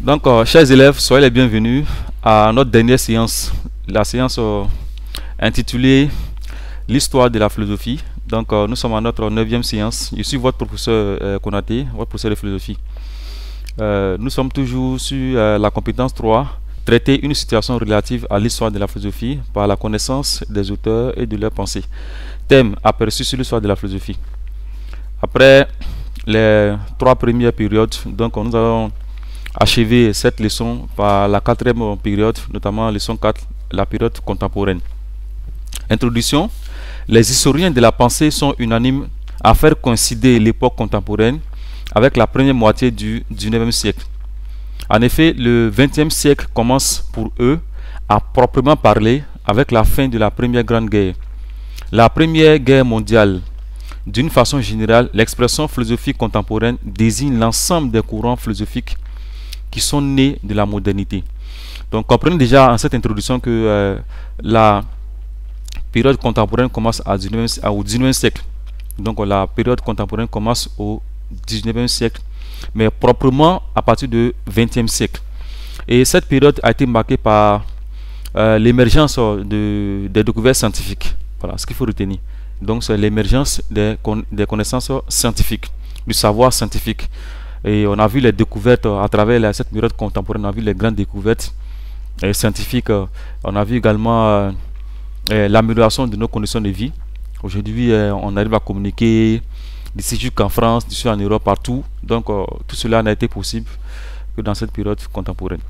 Donc, chers élèves, soyez les bienvenus à notre dernière séance, la séance intitulée l'histoire de la philosophie. Donc, nous sommes à notre 9e séance. Je suis votre professeur Konaté, votre professeur de philosophie. Nous sommes toujours sur la compétence 3, traiter une situation relative à l'histoire de la philosophie par la connaissance des auteurs et de leurs pensées. Thème aperçu sur l'histoire de la philosophie. Après les 3 premières périodes, donc nous allons achever cette leçon par la 4e période, notamment leçon 4, la période contemporaine. Introduction. Les historiens de la pensée sont unanimes à faire coïncider l'époque contemporaine avec la première moitié du 19e siècle. En effet, le 20e siècle commence pour eux à proprement parler avec la fin de la Première Grande Guerre. La Première Guerre mondiale. D'une façon générale, l'expression philosophique contemporaine désigne l'ensemble des courants philosophiques qui sont nés de la modernité. Donc comprenez déjà en cette introduction que la période contemporaine commence au 19e siècle. Donc la période contemporaine commence au 19e siècle, mais proprement à partir du 20e siècle. Et cette période a été marquée par l'émergence des découvertes scientifiques. Voilà ce qu'il faut retenir. Donc c'est l'émergence des connaissances scientifiques, du savoir scientifique. Et on a vu les découvertes à travers cette période contemporaine, on a vu les grandes découvertes scientifiques. On a vu également l'amélioration de nos conditions de vie. Aujourd'hui, on arrive à communiquer d'ici jusqu'en France, d'ici en Europe, partout. Donc tout cela n'a été possible que dans cette période contemporaine.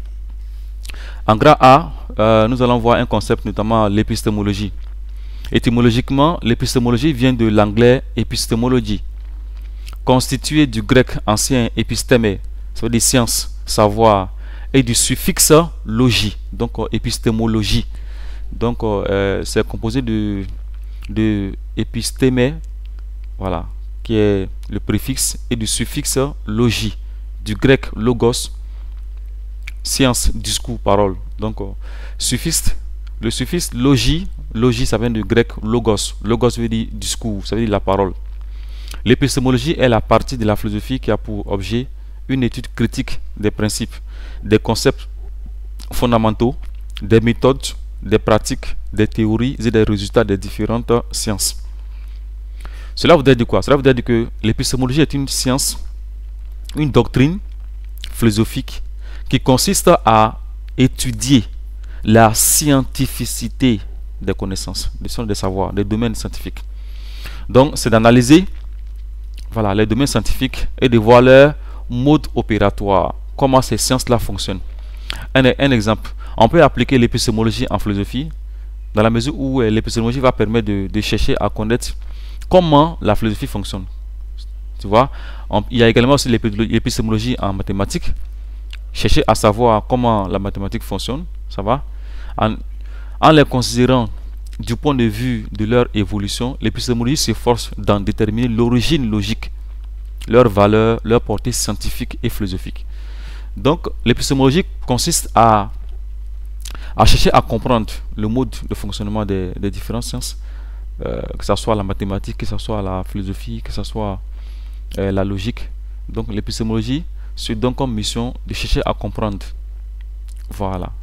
En grand A, nous allons voir un concept, notamment l'épistémologie. Étymologiquement, l'épistémologie vient de l'anglais épistémologie, constitué du grec ancien épistémé, ça veut dire science, savoir, et du suffixe logie, donc épistémologie. Donc c'est composé de épistémé, voilà, qui est le préfixe, et du suffixe logie, du grec logos, science, discours, parole. Donc suffixe, le suffixe logie, logie ça vient du grec logos, logos veut dire discours, ça veut dire la parole. L'épistémologie est la partie de la philosophie qui a pour objet une étude critique des principes, des concepts fondamentaux, des méthodes, des pratiques, des théories et des résultats des différentes sciences. Cela voudrait dire quoi? Cela voudrait dire que l'épistémologie est une science, une doctrine philosophique qui consiste à étudier la scientificité des connaissances, des savoirs, des domaines scientifiques. Donc c'est d'analyser les domaines scientifiques et de voir leur mode opératoire, comment ces sciences-là fonctionnent. Un exemple, on peut appliquer l'épistémologie en philosophie dans la mesure où l'épistémologie va permettre de chercher à connaître comment la philosophie fonctionne. Tu vois, il y a également aussi l'épistémologie en mathématiques, chercher à savoir comment la mathématique fonctionne, ça va. En les considérant du point de vue de leur évolution, l'épistémologie s'efforce d'en déterminer l'origine logique, leur valeur, leur portée scientifique et philosophique. Donc, l'épistémologie consiste à chercher à comprendre le mode de fonctionnement des différentes sciences, que ce soit la mathématique, que ce soit la philosophie, que ce soit la logique. Donc, l'épistémologie se donne comme mission de chercher à comprendre,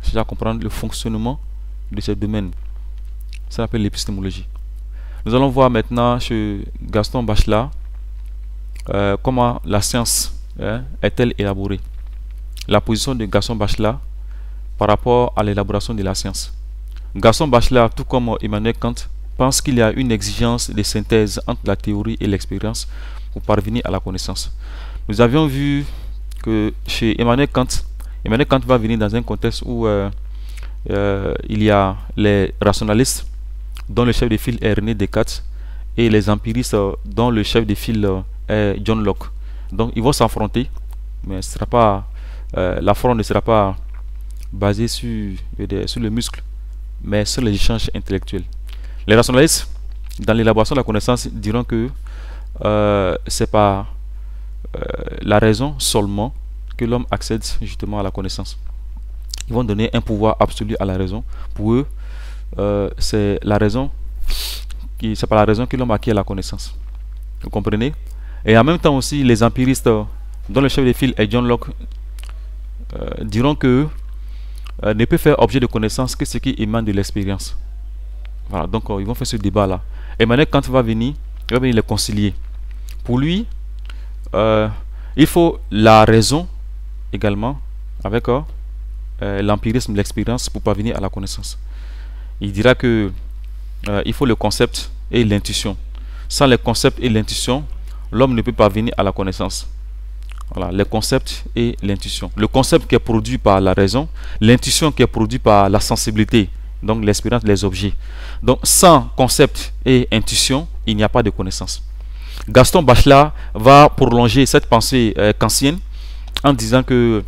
chercher à comprendre le fonctionnement de ces domaines. Ça s'appelle l'épistémologie. Nous allons voir maintenant chez Gaston Bachelard comment la science est-elle élaborée. La position de Gaston Bachelard par rapport à l'élaboration de la science. Gaston Bachelard, tout comme Emmanuel Kant, pense qu'il y a une exigence de synthèse entre la théorie et l'expérience pour parvenir à la connaissance. Nous avions vu que chez Emmanuel Kant va venir dans un contexte où il y a les rationalistes dont le chef de file est René Descartes et les empiristes dont le chef de file est John Locke. Donc ils vont s'affronter, mais ce sera pas l'affront ne sera pas basé sur le muscle, mais sur les échanges intellectuels. Les rationalistes, dans l'élaboration de la connaissance, diront que c'est par la raison seulement que l'homme accède justement à la connaissance. Ils vont donner un pouvoir absolu à la raison. Pour eux, c'est par la raison que l'homme acquiert la connaissance. Vous comprenez? Et en même temps aussi, les empiristes, dont le chef de file est John Locke, diront que ne peut faire objet de connaissance que ce qui émane de l'expérience. Voilà, donc ils vont faire ce débat-là. Emmanuel Kant va venir les concilier. Pour lui, il faut la raison également avec l'empirisme, l'expérience pour parvenir à la connaissance. Il dira que il faut le concept et l'intuition. Sans les concepts et l'intuition, l'homme ne peut parvenir à la connaissance. Voilà, les concepts et l'intuition. Le concept qui est produit par la raison, l'intuition qui est produite par la sensibilité, donc l'expérience des objets. Donc sans concept et intuition, il n'y a pas de connaissance. Gaston Bachelard va prolonger cette pensée kantienne en disant que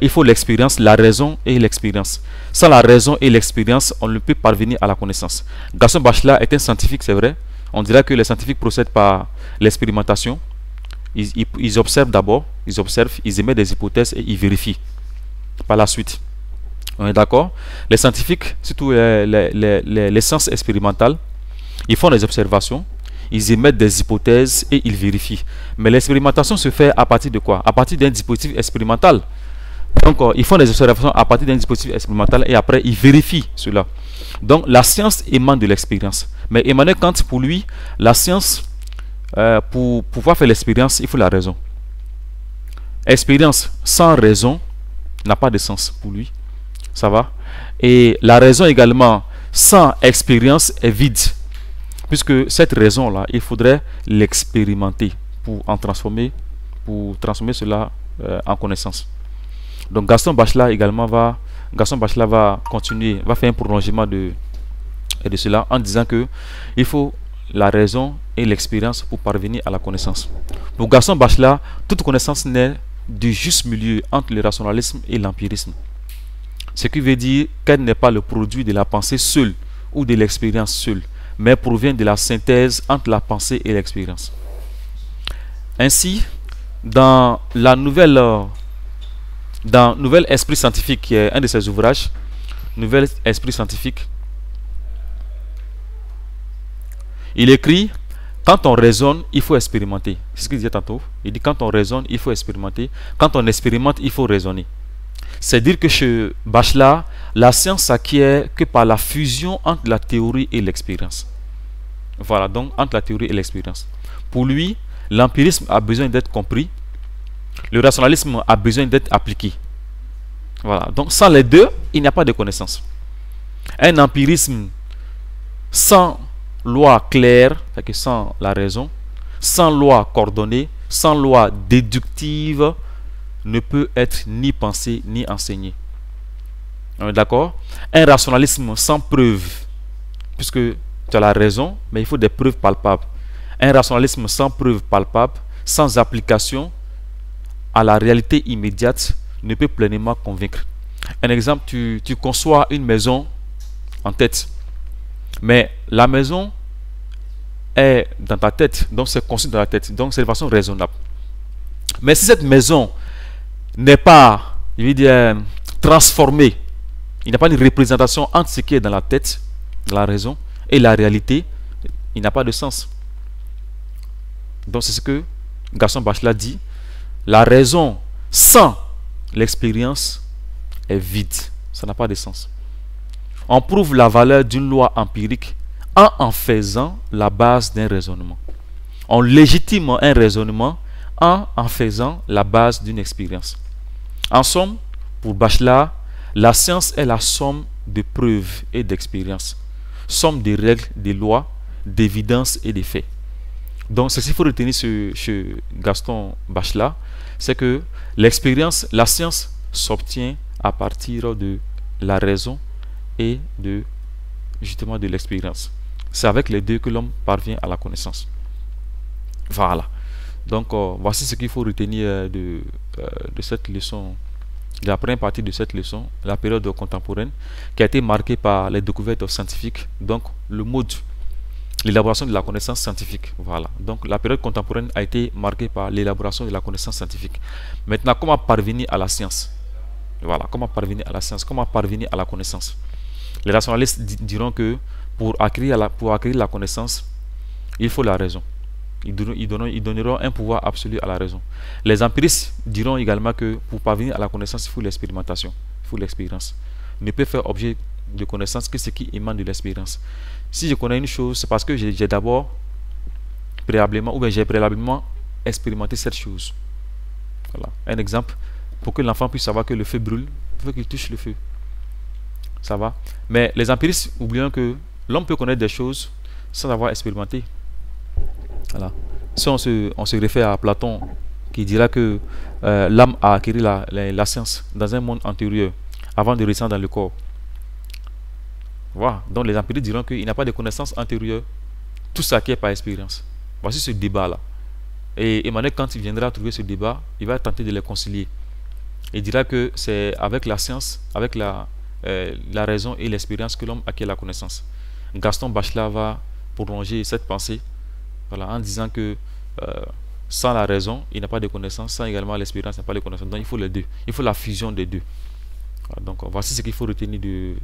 il faut l'expérience, la raison et l'expérience. Sans la raison et l'expérience, on ne peut parvenir à la connaissance. Gaston Bachelard est un scientifique, c'est vrai. On dirait que les scientifiques procèdent par l'expérimentation. Ils observent d'abord, ils émettent des hypothèses et ils vérifient par la suite. On est d'accord? Les scientifiques, surtout les sciences expérimentales, ils font des observations, ils émettent des hypothèses et ils vérifient. Mais l'expérimentation se fait à partir de quoi? À partir d'un dispositif expérimental. Donc, ils font des observations à partir d'un dispositif expérimental et après, ils vérifient cela. Donc, la science émane de l'expérience. Mais Emmanuel Kant, pour lui, la science, pour pouvoir faire l'expérience, il faut la raison. Expérience sans raison n'a pas de sens pour lui. Ça va? Et la raison également, sans expérience, est vide. Puisque cette raison-là, il faudrait l'expérimenter pour transformer cela en connaissance. Donc Gaston Bachelard également va continuer, va faire un prolongement de cela en disant que il faut la raison et l'expérience pour parvenir à la connaissance. Pour Gaston Bachelard, toute connaissance naît du juste milieu entre le rationalisme et l'empirisme. Ce qui veut dire qu'elle n'est pas le produit de la pensée seule ou de l'expérience seule, mais provient de la synthèse entre la pensée et l'expérience. Ainsi, dans Nouvel Esprit Scientifique, qui est un de ses ouvrages, Nouvel Esprit Scientifique, il écrit: quand on raisonne, il faut expérimenter. C'est ce qu'il disait tantôt. Il dit: quand on raisonne, il faut expérimenter. Quand on expérimente, il faut raisonner. C'est dire que chez Bachelard, la science s'acquiert que par la fusion entre la théorie et l'expérience. Voilà, donc entre la théorie et l'expérience. Pour lui, l'empirisme a besoin d'être compris. Le rationalisme a besoin d'être appliqué. Voilà, donc sans les deux, il n'y a pas de connaissance. Un empirisme sans loi claire, c'est-à-dire sans la raison, sans loi coordonnée, sans loi déductive, ne peut être ni pensé ni enseigné. D'accord? Un rationalisme sans preuve, puisque tu as la raison, mais il faut des preuves palpables. Un rationalisme sans preuve palpable, sans application à la réalité immédiate, ne peut pleinement convaincre. Un exemple, tu conçois une maison en tête, mais la maison est dans ta tête, donc c'est construit dans la tête, donc c'est de façon raisonnable. Mais si cette maison n'est pas, je veux dire, transformée, il n'y a pas de représentation entre ce qui est dans la tête, dans la raison, et la réalité, il n'a pas de sens. Donc c'est ce que Gaston Bachelard dit: la raison sans l'expérience est vide, ça n'a pas de sens. On prouve la valeur d'une loi empirique en faisant la base d'un raisonnement. On légitime un raisonnement en faisant la base d'une expérience. En somme, pour Bachelard, la science est la somme de preuves et d'expériences, somme des règles, des lois, d'évidences et des faits. Donc, ce qu'il faut retenir chez Gaston Bachelard, c'est que l'expérience, la science s'obtient à partir de la raison et justement de l'expérience. C'est avec les deux que l'homme parvient à la connaissance. Voilà. Donc, voici ce qu'il faut retenir de cette leçon, de la première partie de cette leçon, la période contemporaine, qui a été marquée par les découvertes scientifiques, donc le mode, l'élaboration de la connaissance scientifique. Voilà. Donc, la période contemporaine a été marquée par l'élaboration de la connaissance scientifique. Maintenant, comment parvenir à la science? Voilà. Comment parvenir à la science? Comment parvenir à la connaissance? Les rationalistes diront que pour acquérir la connaissance, il faut la raison. Ils donneront un pouvoir absolu à la raison. Les empiristes diront également que pour parvenir à la connaissance, il faut l'expérimentation, il faut l'expérience. On ne peut faire objet de connaissance que ce qui émane de l'expérience. Si je connais une chose, c'est parce que j'ai d'abord préalablement, ou bien j'ai préalablement expérimenté cette chose. Voilà. Un exemple, pour que l'enfant puisse savoir que le feu brûle, il faut qu'il touche le feu. Ça va. Mais les empiristes oublions que l'homme peut connaître des choses sans avoir expérimenté. Voilà. Si on se réfère à Platon, qui dira que l'âme a acquis la science dans un monde antérieur, avant de descendre dans le corps. Voilà. Donc les empiristes diront qu'il n'y a pas de connaissance antérieure, tout s'acquiert par expérience. Voici ce débat-là. Et Emmanuel, quand il viendra trouver ce débat, il va tenter de les concilier. Il dira que c'est avec la science, avec la raison et l'expérience que l'homme acquiert la connaissance. Gaston Bachelard va prolonger cette pensée, voilà, en disant que sans la raison, il n'y a pas de connaissance, sans également l'expérience, il n'y a pas de connaissance. Donc il faut les deux, il faut la fusion des deux. Voilà, donc voici ce qu'il faut retenir de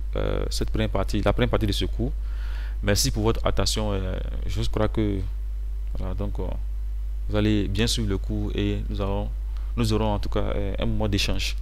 cette première partie, la première partie de ce cours. Merci pour votre attention. Je crois que voilà, donc vous allez bien suivre le cours et nous aurons en tout cas un moment d'échange.